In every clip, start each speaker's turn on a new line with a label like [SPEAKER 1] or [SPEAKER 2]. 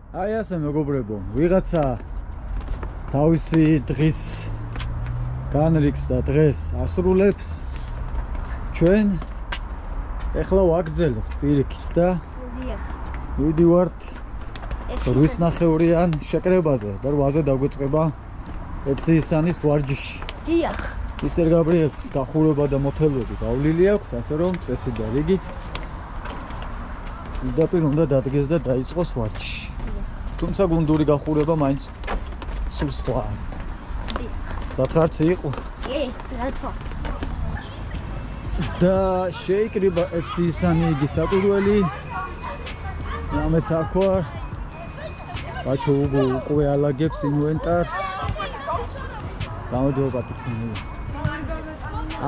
[SPEAKER 1] აი ასე მეგობრებო, ვიღაცა თავისი დღის განრიგს და დღეს ასრულებს. ჩვენ ეხლა ვაგრძელებთ პირიქით და ვიდივართ რუის ნახევრიან შეკრებაზე და რვაზე დაგვეწყება ეცისანის ვარჯიში.
[SPEAKER 2] დიახ.
[SPEAKER 1] მისტერ გაბრიელს გახურება და მოთელვები გავლილი აქვს, ასე რომ წესი და რიგით პირდაპირ უნდა დადგეს და დაიწყოს ვარჯიში. თუმცა გუნდური გახურება მაინც სულ სხვა. სათხარცი იყო?
[SPEAKER 2] კი, რატო?
[SPEAKER 1] და შეიკრიბა ეცისანი იგი საყურველი. ამეც აქვა ბაჩო უგო უკვე ალაგებს ინვენტარს. გამარჯობა თვითონ.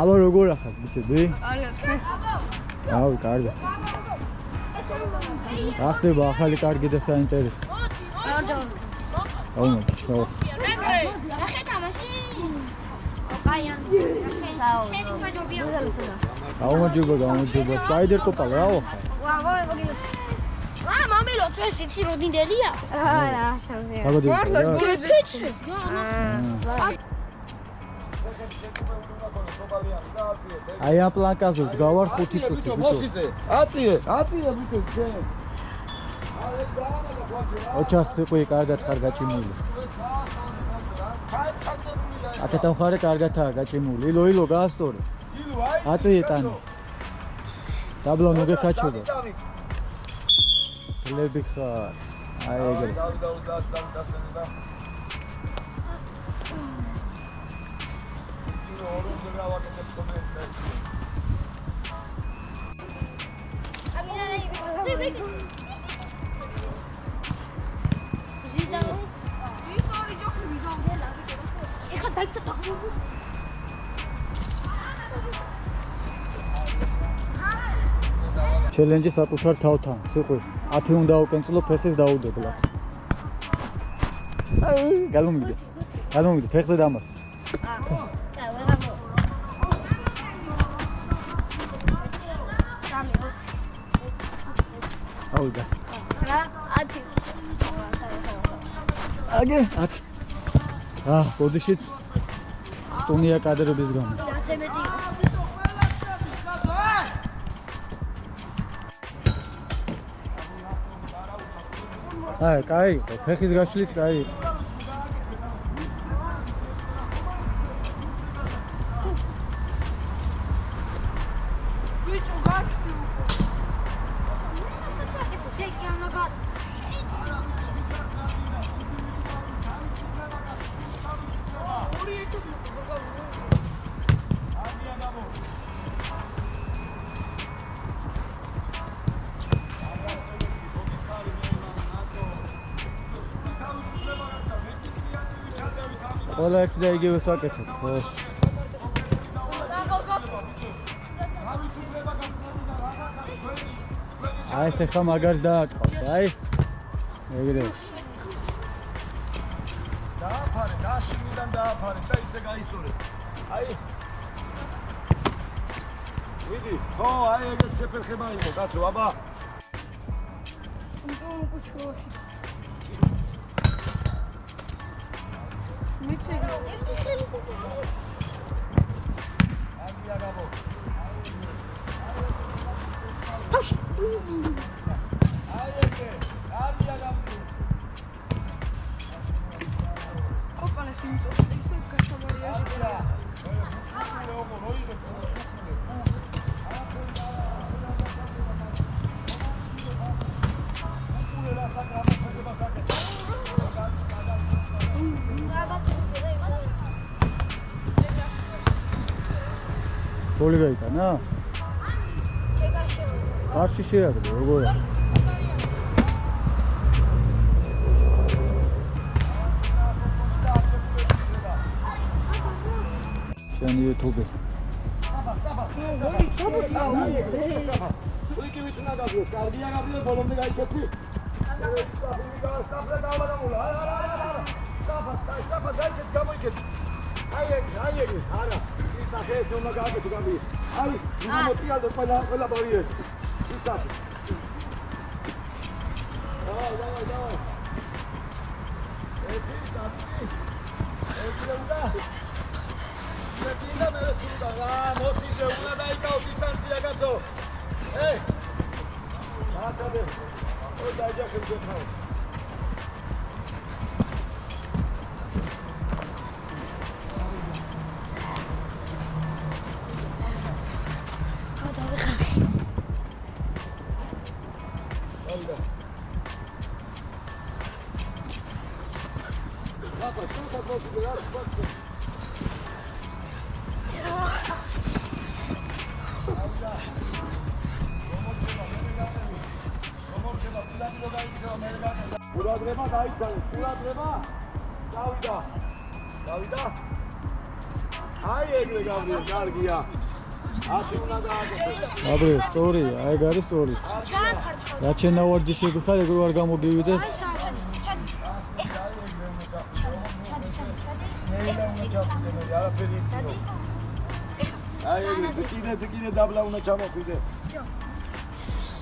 [SPEAKER 1] აბა როგორ ახალ ბიჭები? აუ, კარგი. ახდება ახალი კარგი და საინტერესო. აუ, შოუ. გამარჯობა. სპაიდერ კოპა რა ხო?
[SPEAKER 2] მამილო, ეს იცი როდინდელია? არა, შავზეა.
[SPEAKER 1] აი ამ პლანკაზე ვდგავარ 5 წუთი ბიჭო.
[SPEAKER 3] აწიე ბიჭო, შენ.
[SPEAKER 1] ოჩახი ყი კარგად ხარ გაჭიმული. აკეთა მხარე კარგადაა გაჭიმული. ილო გაასწორე. აწიე ტანი. დაბლა მოგეკაჩება. ლები ხარ. აი ეგრე. ჩელენჯი საკუთარ თავთან, ციყვი. 10 უნდა უკენწლო ფეხის დაუდებლად. აი, გალომიგდე, ფეხზე დამას. აუდა.
[SPEAKER 2] რა? 10.
[SPEAKER 1] აგე 10. ბოდიში სტუნია კადრების გამო.
[SPEAKER 2] რაც მეტი.
[SPEAKER 1] აი, კაი, ფეხის გაშლით კაი.
[SPEAKER 2] ბიჭო, გაცდი უკვე. შეკი ამაგა.
[SPEAKER 1] ყველა ერთი და იგივე საკეთებ. აი ეს ხა მაგარს დააწყავს, აი. ეგრე.
[SPEAKER 3] დააფარე, დაშინიდან დააფარე და ისე გაისწორე. აი. ვიდი, ხო, აი ეგეც შეფერხება იყო, კაცო, აბა.
[SPEAKER 1] გოლი გაიტანა? კარში შეაგდო, როგორია? შენი YouTube.
[SPEAKER 3] ვიკივით უნდა გაგვიოს, კარგია გაგვიოს, ბოლომდე გაიქეცი. საფა, გაიქეთ, გამოიქეთ. აი ეგ, არა. ეს უნდა გააკეთო გამი. აი, მომოტიალო ყველა ბარიერი. ისაფი. დავай. ყურადღება დაიცალე, ყურადღება. დავიდა. დავიდა. აი ეგრე გავრიე, კარგია. 10 უნდა გააკეთო.
[SPEAKER 1] აბრე, სწორია, აი არის სწორი. რა შენა ვარჯიშები ხარ, ეგრე არ გამოგივიდეს.
[SPEAKER 3] აი ეგრე, კიდე დაბლა უნდა ჩამოხვიდე.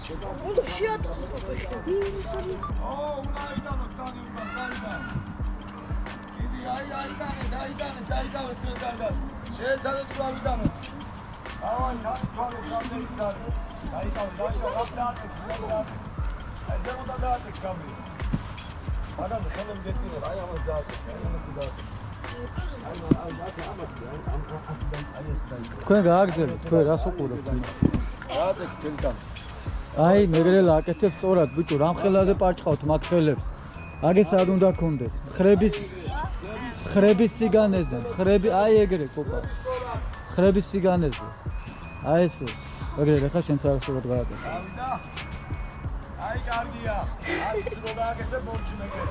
[SPEAKER 2] უნდა შეატყო.
[SPEAKER 3] უნდა იტანო თანი უნდა დაიდან. კიდე აი დაიდანე ჩვენ შეეცადეთ თუ ავიდანო. ავან თანი გამეიცარე. დაიდანე აფდაატე. აი ზემოთ დაატე გამი. მაგრამ ხელმე გეტირო აი ამას დაატე.
[SPEAKER 1] თქვენ გააგზავნეთ, თქვენ რას უყურებთ?
[SPEAKER 3] დაატე თელთან.
[SPEAKER 1] აი, მეგრელა აკეთებს სწორად, ბიჭო, რამ ხელაზე პარჭყავთ მათ ხელებს. აგეს არ უნდა კონდეს. ხრების სიგანეზე, აი ეგრე კოპა. ხრების სიგანეზე. აი ესე. მეგრელა ხა შენ წარსულად გააკეთე.
[SPEAKER 3] დავიდა. აი კარგია. არის რო გააკეთე მომჩნეკე.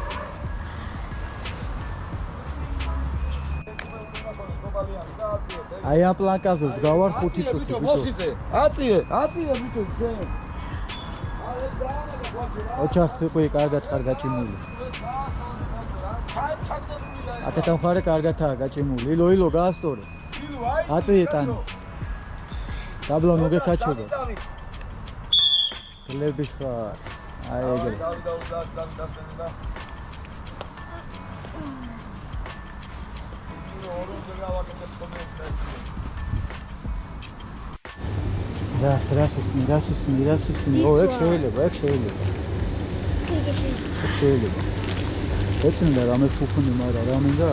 [SPEAKER 1] აი ამ პლანკაზე გავარ 5 წუთი, ბიჭო.
[SPEAKER 3] მოსიძე. აწიე ბიჭო შენ.
[SPEAKER 1] ოჩახს იყვი კარგად ხარ გაჭიმული. აკეთა მხარე კარგადაა გაჭიმული. ილო გაასწორე. აწიე ტანი. დაბლა მოგეკაჩება. გლები ხარ. აი ეგრე. რასუსნი. ეგ შეიძლება. შეიძლება. ეცნდა რამე ფუფუნი, მაგრამ რა მინდა?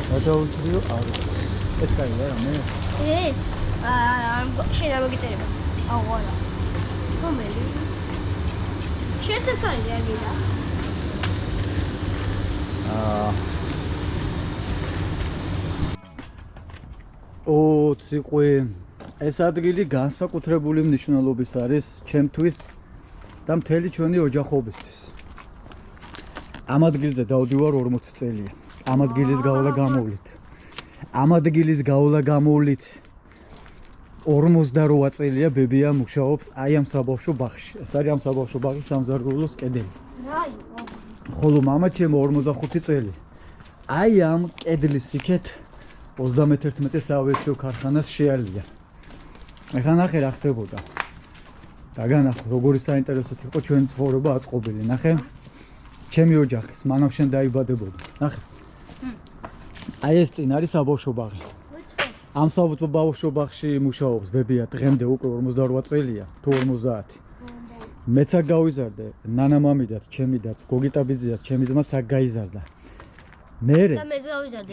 [SPEAKER 1] გადაუჭრიო არის. ეს კაია რამე?
[SPEAKER 2] ეს შენ არ მოგიწერება. აუ არა. რომელი? შეცესაი აგიდა.
[SPEAKER 1] ციყვი, ეს ადგილი განსაკუთრებული მნიშვნელობის არის ჩემთვის და მთელი ჩვენი ოჯახობისთვის. ამ ადგილზე დავდივარ 40 წელია. ამ ადგილის გავლა გამოვლით. 48 წელია ბებია მუშაობს აი ამ საბავშვო ბაღში. ეს არის ამ საბავშვო ბაღის სამზარეულოს კედელი. ხოლო მამა ჩემო 45 წელი. აი ამ კედლის იქეთ 31 საავიაციო ქარხანას შეალია. ეხლა ნახე რა ხდებოდა. დაგანახო როგორი საინტერესოდ იყო ჩვენი ცხოვრება აწყობილი. ნახე. ჩემი ოჯახის მანამ შენ დაიბადებოდი. ნახე. აი ეს წინ არის საბავშვო ბაღი. ამ საბავშვო ბაღში მუშაობს ბებია დღემდე უკვე 48 წელია თუ 50. მეც აქ გავიზარდე, ნანა მამიდაც, ჩემიდაც, გოგიტაბიძიაც, ჩემი ძმაც აქ გაიზარდა. მერე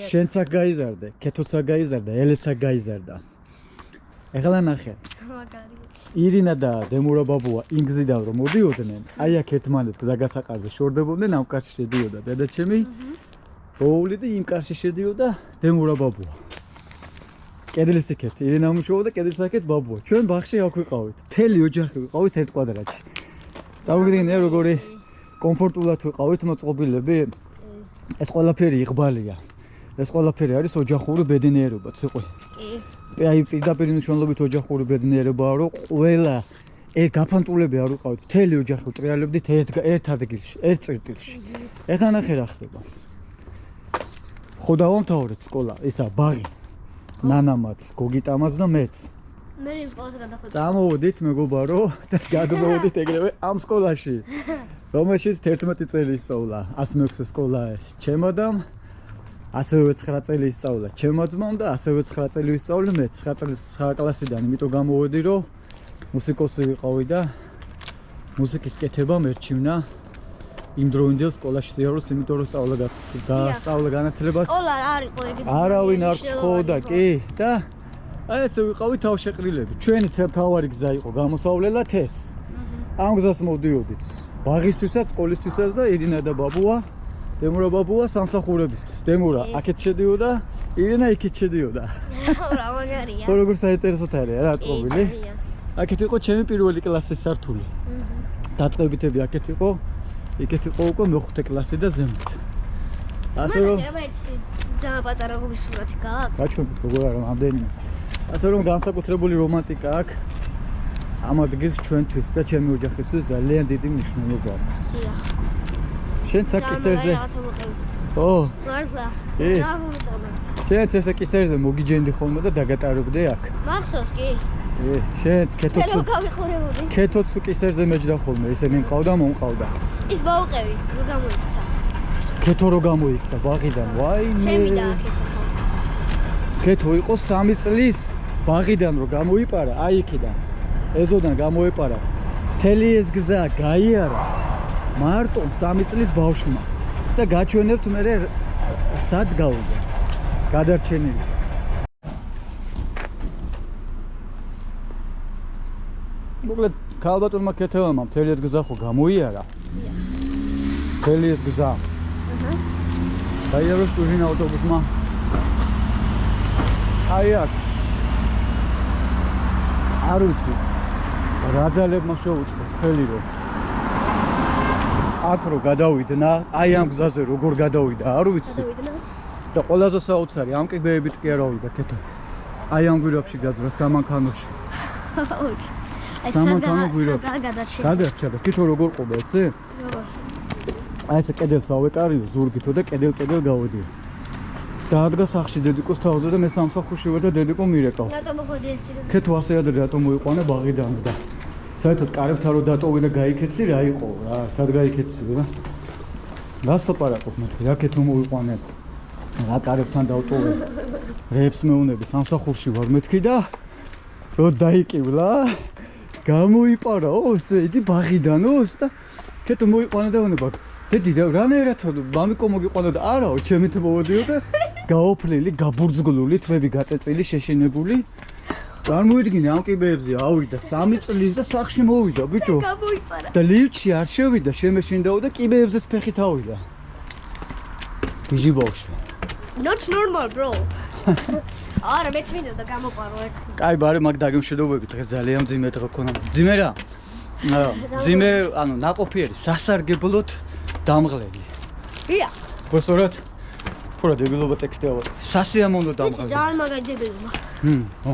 [SPEAKER 1] შენც აქ გაიზარდე, ქეთოც აქ გაიზარდა, ელეც აქ გაიზარდა. ეხლა ნახე. ირინა და დემურა ბაბუა ინგზიდან რომ მოდიოდნენ, აი აქ ერთმანეთს გზაგასაყარზე შორდებოდნენ, ამ კარში შედიოდა დედაჩემი. ოული და იმ კარში შედიოდა დემურა ბაბუა. კედლის იქეთ ირინა მუშაობდა, კედლის აქეთ ბაბუა. ჩვენ ბაღში აქ ვიყავით. მთელი ოჯახი ვიყავით ერთ კვადრატში. წავიგდინე როგორი კომფორტულად ვიყავით მოწყობილები. ეს ყველაფერი იღბალია. ეს ყველაფერი არის ოჯახური ბედნიერება, ციყვი. აი პირდაპირ მნიშვნელობით ოჯახური ბედნიერებაა, რომ ყველა გაფანტულები არ ვიყავით. მთელი ოჯახი ვტრიალებდით ერთ ადგილში, ერთ წერტილში. ეხლა ნახე რა ხდება. ხო დავამთავრეთ სკოლა, ისა ბაღი. ნანამაც, გოგიტამაც და მეც.
[SPEAKER 2] მე იმ სკოლაზე გადავხვედი.
[SPEAKER 1] წამოვედით მეგობარო და გადმოვედით ეგრევე ამ სკოლაში. რომელშიც 11 წელი ისწავლა, 106 სკოლა ეს. ჩემოდამ ასევე 9 წელი ისწავლა ჩემო ძმამ და ასევე 9 წელი ვისწავლე მეც 9 კლასიდან, იმიტომ გამოვედი რომ მუსიკოსი ვიყავი და მუსიკის კეთება მერჩივნა იმ დროინდელ სკოლაში ზიაროს, იმიტომ რომ სწავლა განათლებას
[SPEAKER 2] სკოლა არ იყო ეგეთი.
[SPEAKER 1] არავინ არ გქონდა, კი და აი ესე ვიყავით თავშეყრილები. ჩვენი თავარი გზა იყო გამოსავლელად ეს. ამ გზას მოდიოდით. ბაღისთვისაც, სკოლისთვისაც და ირინა და ბაბუა, დემურა ბაბუა სამსახურებისთვის. დემურა აქეთ შედიოდა, ირინა იქით შედიოდა.
[SPEAKER 2] რა მაგარია.
[SPEAKER 1] ხო როგორ საინტერესო თარია რა წყობილი. აქეთ იყო ჩემი პირველი კლასის სართული. დაწყებითები აქეთ იყო. იქეთ იყო უკვე მეხუთე კლასი და ზემოთ. ასე რომ
[SPEAKER 2] ძალიან პატარა გობის სურათი გააქვს.
[SPEAKER 1] გაჩვენეთ როგორ არა ამდენიმე. ასე რომ განსაკუთრებული რომანტიკა აქვს. ამ ადგილს ჩვენთვის და ჩემი ოჯახისთვის ძალიან დიდი მნიშვნელობა აქვს. შენც აქ ისერზე. ო,
[SPEAKER 2] მართლა.
[SPEAKER 1] კი.
[SPEAKER 2] გამომწონა.
[SPEAKER 1] შენც ესე ისერზე მოგიჯენდი ხოლმე და დაგატარებდე აქ.
[SPEAKER 2] მახსოვს კი?
[SPEAKER 1] შენც კეთოც
[SPEAKER 2] რა გავიყურებოდი?
[SPEAKER 1] კეთოც ისერზე მეჯდა ხოლმე, ესენი მყავდა, მომყავდა.
[SPEAKER 2] ის ბაუყევი, რო გამოიქცა.
[SPEAKER 1] კეთო რო გამოიქცა ბაღიდან, ვაიმე.
[SPEAKER 2] ჩემი და აკეთა.
[SPEAKER 1] კეთო იყო 3 წლის ბაღიდან რო გამოიპარა, აი იქიდან. ეზოდან გამოეპარა. მთელი ეს გზა გაიარა მარტო 3 წლის ბავშვმა და გაჩვენებთ მე სად გავიდა. გადარჩენილი. მოკლედ ქალბატონმა კეთილმა მთელი ეს გზა ხო გამოიარა. მთელი ეს გზა. გაიარა შუჟინ ავტობუსმა. აი აქ. არ ვიცი. რა ძალებმა შეუწყეს ხელი რომ აქ რო გადავიდნენ, აი ამ გზაზე როგორ გადავიდა, არ ვიცი. და ყველაზე საოცარი ამ კიბეებით კი არ ავიდა კეთო. აი ამ გვირაბში გაძრა სამანქანოში. სამანქანო გვირაბში. გადარჩა და კეთო როგორ ყოფა, იცი?
[SPEAKER 2] როგორ?
[SPEAKER 1] აი ესე კედელს ავეკარიო ზურგითო და კედელ გავედიო. დაადგა სახში დედიკოს თავზე და მე სამსახურში ვარ და დედიკო მირეკავს.
[SPEAKER 2] რატომ მოხდი ეს ისე?
[SPEAKER 1] კეთო ასე ადრე რატომ მოიყვანე ბაღიდან და საერთოდ კარებთან რო დატოვე და გაიქეცი რა იყო რა, სად გაიქეცი რა? რას ლაპარაკობ მეთქი, რა კეთო მოიყვანე. რა კარებთან დავტოვე. რეებს მეუნები სამსახურში ვარ მეთქი და რო დაიკივლა გამოიპარაო ესე იგი ბაღიდანო და კეთო მოიყვანე და ვნება დედი რანაირად მამიკო მოგიყვანა და არაო ჩემით მოვედიო და გაოფლილი, გაბურძგლული, თმები გაწეწილი, შეშინებული. წარმოიდგინე ამ კიბეებზე ავიდა 3 წლის და სახში მოვიდა ბიჭო.
[SPEAKER 2] გამოიპარა.
[SPEAKER 1] და ლიფტში არ შევიდა, შემეშინდაო და კიბეებზეც ფეხით ავიდა. გიჟი ბავშვი.
[SPEAKER 2] Not normal, bro. არა, მეც მინდა და გამოპარო ერთხელ.
[SPEAKER 1] კაი, ბარე მაგ დაგემშვიდობებით, დღეს ძალიან მძიმე დღე გქონა. მძიმე რა? მძიმე, ანუ ნაყოფიერი, სასარგებლოდ დამღლელი.
[SPEAKER 2] ია.
[SPEAKER 1] გოსორად? ფურა დებილობა ტექსტი ავარ. სასიამოვნო დამღლელი.
[SPEAKER 2] ძალიან მაგარი დებილობა.
[SPEAKER 1] ხო.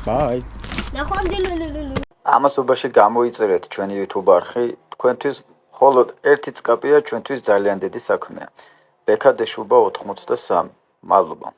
[SPEAKER 1] ბაი.
[SPEAKER 2] ნახვამდელი.
[SPEAKER 4] ამასობაში გამოიწერეთ ჩვენი YouTube არხი, თქვენთვის მხოლოდ ერთი წკაპია ჩვენთვის ძალიან დიდი საქმეა. ბექა დეშუბა 83. მადლობა.